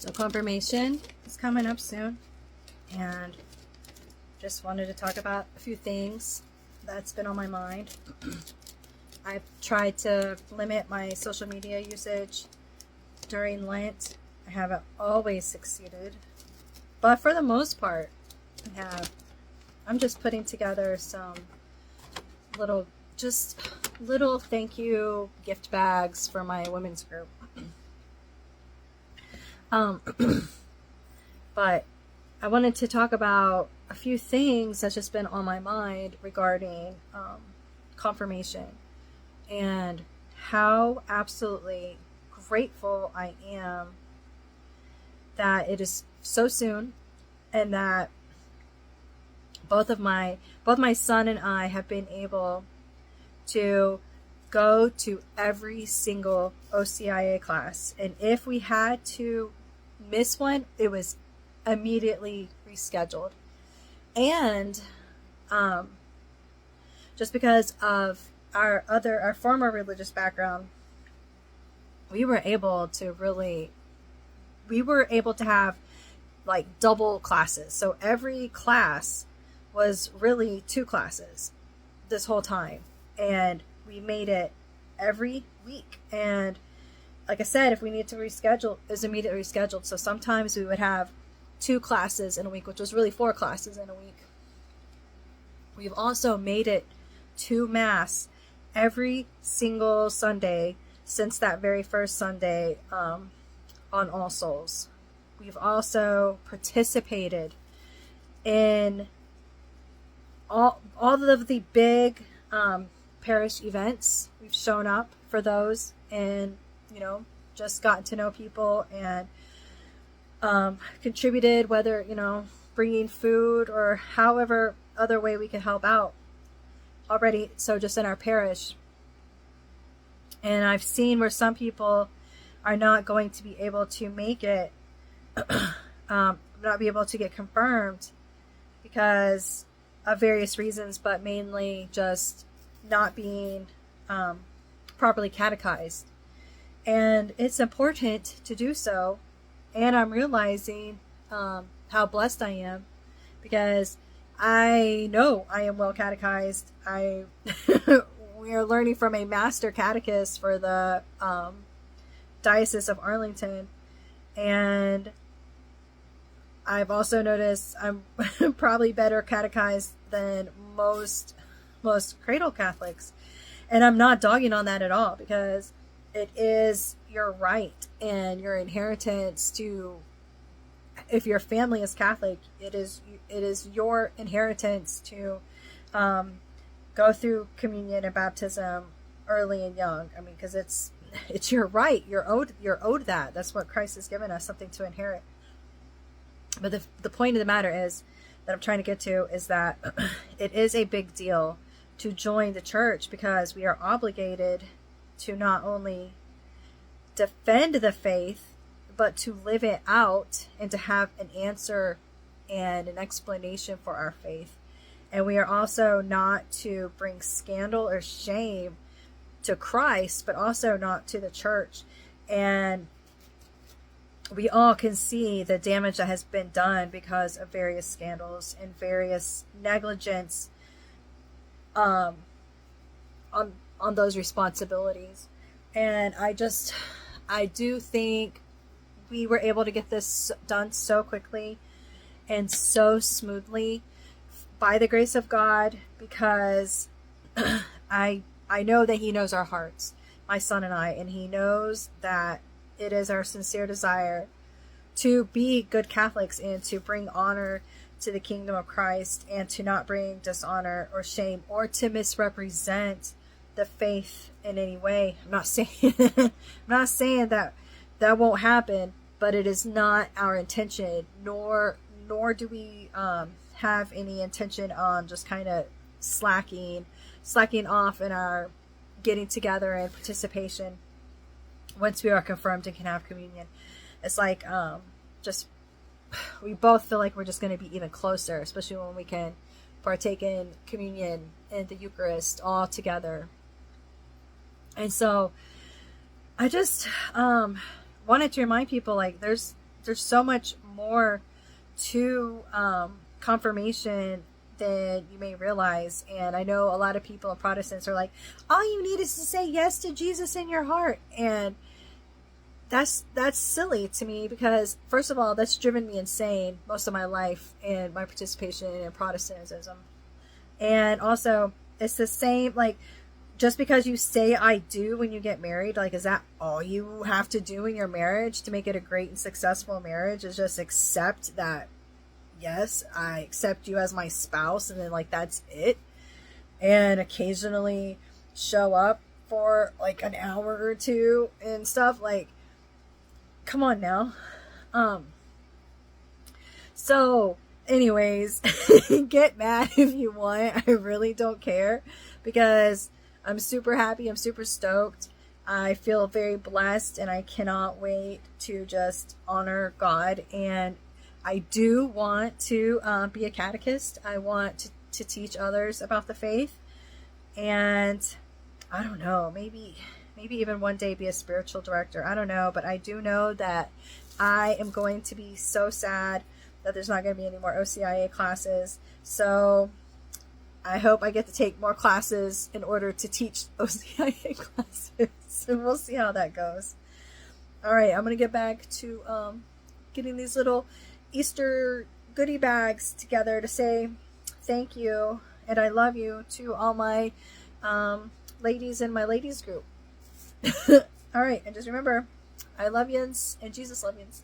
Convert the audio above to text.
So confirmation is coming up soon, and just wanted to talk about a few things that's been on my mind. I've tried to limit my social media usage during Lent. I haven't always succeeded, but for the most part, I have. I'm just putting together some little thank you gift bags for my women's group. But I wanted to talk about a few things that's just been on my mind regarding confirmation, and how absolutely grateful I am that it is so soon, and that both my son and I have been able to go to every single OCIA class. And if we had to miss one, it was immediately rescheduled. And just because of our former religious background, we were able to have like double classes. So every class was really 2 classes this whole time, and we made it every week. And like I said, if we need to reschedule, it was immediately rescheduled. So sometimes we would have 2 classes in a week, which was really 4 classes in a week. We've also made it to Mass every single Sunday since that very first Sunday on All Souls. We've also participated in all of the big parish events. We've shown up for those, and just gotten to know people, and contributed, whether bringing food or however other way we could help out already. So just in our parish. And I've seen where some people are not going to be able to make it, not be able to get confirmed because of various reasons, but mainly just not being properly catechized. And it's important to do so. And I'm realizing how blessed I am, because I know I am well catechized. We are learning from a master catechist for the Diocese of Arlington. And I've also noticed I'm probably better catechized than most cradle Catholics. And I'm not dogging on that at all, because it is your right and your inheritance to, if your family is Catholic, it is your inheritance to go through communion and baptism early and young. I mean, because it's your right. You're owed that. That's what Christ has given us, something to inherit. But the point of the matter is that I'm trying to get to is that it is a big deal to join the church, because we are obligated to not only defend the faith, but to live it out and to have an answer and an explanation for our faith. And we are also not to bring scandal or shame to Christ, but also not to the church. And we all can see the damage that has been done because of various scandals and various negligence on those responsibilities. And I do think we were able to get this done so quickly and so smoothly by the grace of God, because I know that He knows our hearts, my son and I, and He knows that it is our sincere desire to be good Catholics and to bring honor to the kingdom of Christ, and to not bring dishonor or shame or to misrepresent the faith in any way. I'm not saying that won't happen, but it is not our intention, nor do we have any intention on just kind of slacking off in our getting together and participation once we are confirmed and can have communion. It's like we both feel like we're just going to be even closer, especially when we can partake in communion and the Eucharist all together. And so I just wanted to remind people, like, there's there's so much more to confirmation than you may realize. And I know a lot of people, Protestants, are like, all you need is to say yes to Jesus in your heart. And that's silly to me, because first of all, that's driven me insane most of my life in my participation in Protestantism. And also, it's the same, like, just because you say I do when you get married, like, is that all you have to do in your marriage to make it a great and successful marriage? Is just accept that, yes, I accept you as my spouse, and then, like, that's it? And occasionally show up for like an hour or two and stuff. Like, come on now. So anyways, get mad if you want. I really don't care, because I'm super happy. I'm super stoked. I feel very blessed, and I cannot wait to just honor God. And I do want to be a catechist. I want to teach others about the faith. And I don't know, maybe even one day be a spiritual director. I don't know, but I do know that I am going to be so sad that there's not going to be any more OCIA classes. So I hope I get to take more classes in order to teach OCIA classes. And we'll see how that goes. All right, I'm going to get back to getting these little Easter goodie bags together to say thank you and I love you to all my ladies in my ladies group. All right, and just remember, I love yins and Jesus love yins.